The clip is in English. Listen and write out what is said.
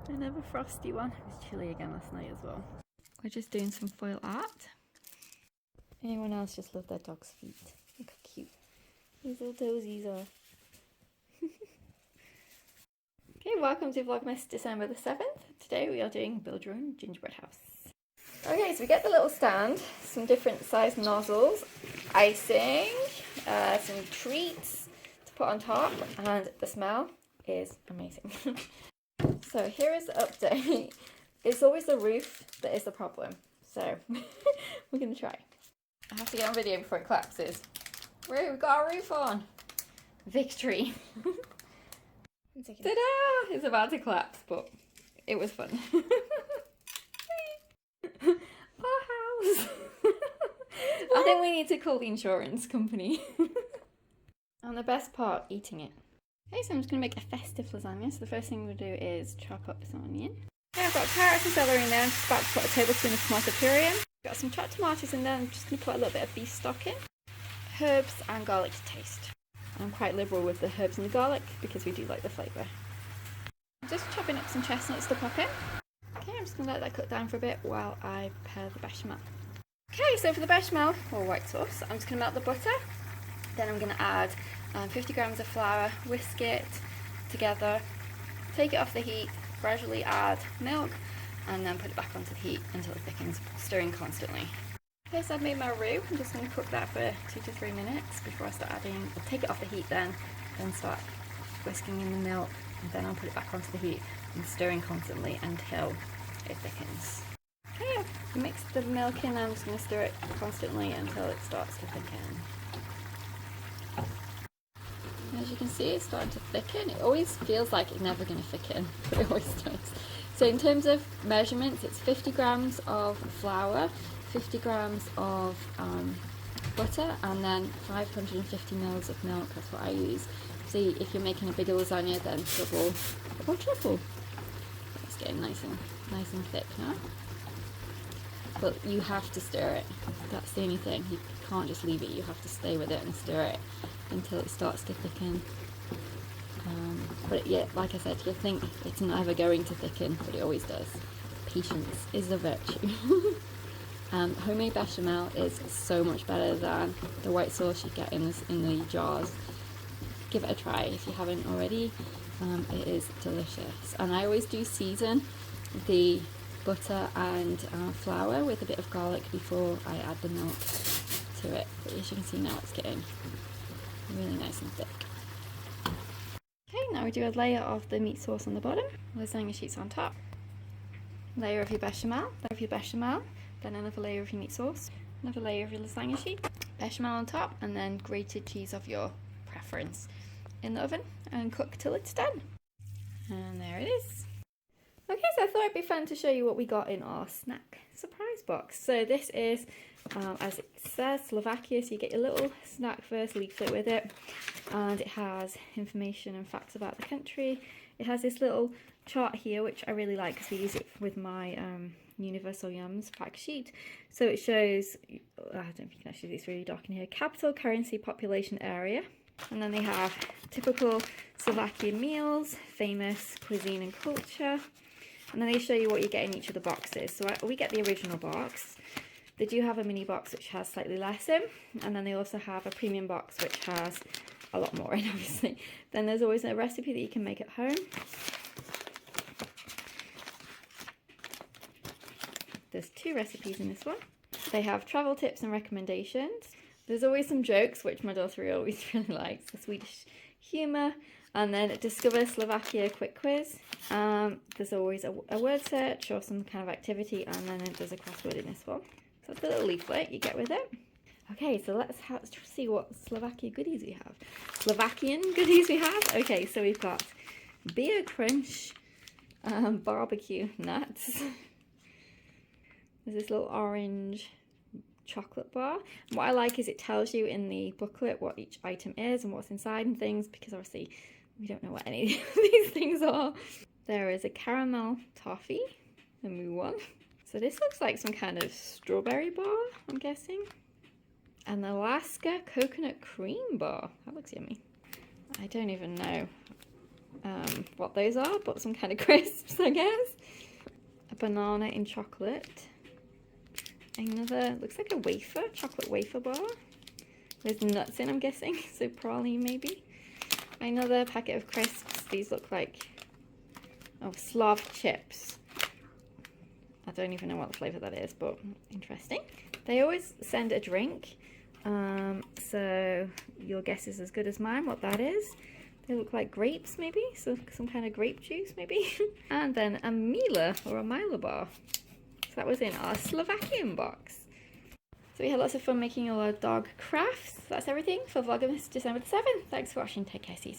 Another frosty one. It was chilly again last night as well. We're just doing some foil art. Anyone else just love their dog's feet? Look how cute these little toesies are. Okay, welcome to Vlogmas December the 7th. Today we are doing build your own gingerbread house. Okay, so we get the little stand, some different size nozzles, icing, some treats to put on top, and the smell is amazing. So here is the update. It's always the roof that is the problem, so we're going to try. I have to get on video before it collapses. We've got our roof on. Victory. Ta-da! It's about to collapse, but it was fun. Our house. I think we need to call the insurance company. And the best part, eating it. Okay, so I'm just going to make a festive lasagna. So the first thing we'll do is chop up some onion. Okay, I've got carrots and celery in there. I'm just about to put a tablespoon of tomato puree in. Got some chopped tomatoes in there. I'm just going to put a little bit of beef stock in. Herbs and garlic to taste. I'm quite liberal with the herbs and the garlic because we do like the flavour. Just chopping up some chestnuts to pop in. Okay, I'm just going to let that cook down for a bit while I prepare the bechamel. Okay, so for the bechamel, or white sauce, I'm just going to melt the butter. Then I'm going to add 50 grams of flour, whisk it together, take it off the heat, gradually add milk, and then put it back onto the heat until it thickens, stirring constantly. Okay, so I've made my roux. I'm just going to cook that for 2 to 3 minutes before I start adding. I'll take it off the heat then start whisking in the milk, and then I'll put it back onto the heat and stirring constantly until it thickens. Okay, I've mixed the milk in. I'm just going to stir it constantly until it starts to thicken. As you can see, it's starting to thicken. It always feels like it's never going to thicken, but it always does. So in terms of measurements, it's 50 grams of flour, 50 grams of butter, and then 550 mils of milk. That's what I use. See, if you're making a bigger lasagna, then double or triple. It's getting nice and thick now. But you have to stir it. That's the only thing. You can't just leave it. You have to stay with it and stir it until it starts to thicken. But yeah, like I said, you think it's never going to thicken, but it always does. Patience is a virtue. Homemade bechamel is so much better than the white sauce you get in the jars. Give it a try if you haven't already. It is delicious. And I always do season the butter and flour with a bit of garlic before I add the milk to it. But as you can see now, it's getting really nice and thick. Okay, now we do a layer of the meat sauce on the bottom, lasagna sheets on top, layer of your bechamel, then another layer of your meat sauce, another layer of your lasagna sheet, bechamel on top, and then grated cheese of your preference in the oven and cook till it's done. And there it is. Okay, so I thought it'd be fun to show you what we got in our snack surprise box. So this is, as it says, Slovakia, so you get your little snack first leaflet with it, and it has information and facts about the country. It has this little chart here, which I really like because we use it with my Universal Yums pack sheet. So it shows, I don't know if you can actually see, it's really dark in here, capital, currency, population, area. And then they have typical Slovakian meals, famous cuisine and culture. And then they show you what you get in each of the boxes. So we get the original box. They do have a mini box which has slightly less in. And then they also have a premium box which has a lot more in, obviously. Then there's always a recipe that you can make at home. There's 2 recipes in this one. They have travel tips and recommendations. There's always some jokes, which my daughter always really likes. The Swedish humour. And then Discover Slovakia quick quiz. There's always a word search or some kind of activity, and then there's a crossword in this one. So that's the little leaflet you get with it. Okay, so let's see what Slovakia goodies we have. Slovakian goodies we have. Okay, so we've got beer crunch, barbecue nuts. There's this little orange chocolate bar. And what I like is it tells you in the booklet what each item is and what's inside and things, because obviously we don't know what any of these things are. There is a caramel toffee, the moo one. So this looks like some kind of strawberry bar, I'm guessing. An Alaska coconut cream bar. That looks yummy. I don't even know what those are, but some kind of crisps, I guess. A banana in chocolate. Another, looks like a wafer, chocolate wafer bar. There's nuts in, I'm guessing, so praline maybe. Another packet of crisps. These look like, oh, Slav chips. I don't even know what the flavour that is, but interesting. They always send a drink, so your guess is as good as mine what that is. They look like grapes maybe, so some kind of grape juice maybe. And then a Mila or a Mila bar. So that was in our Slovakian box. So we had lots of fun making all our dog crafts. That's everything for Vlogmas December the 7th. Thanks for watching. Take care. See you soon.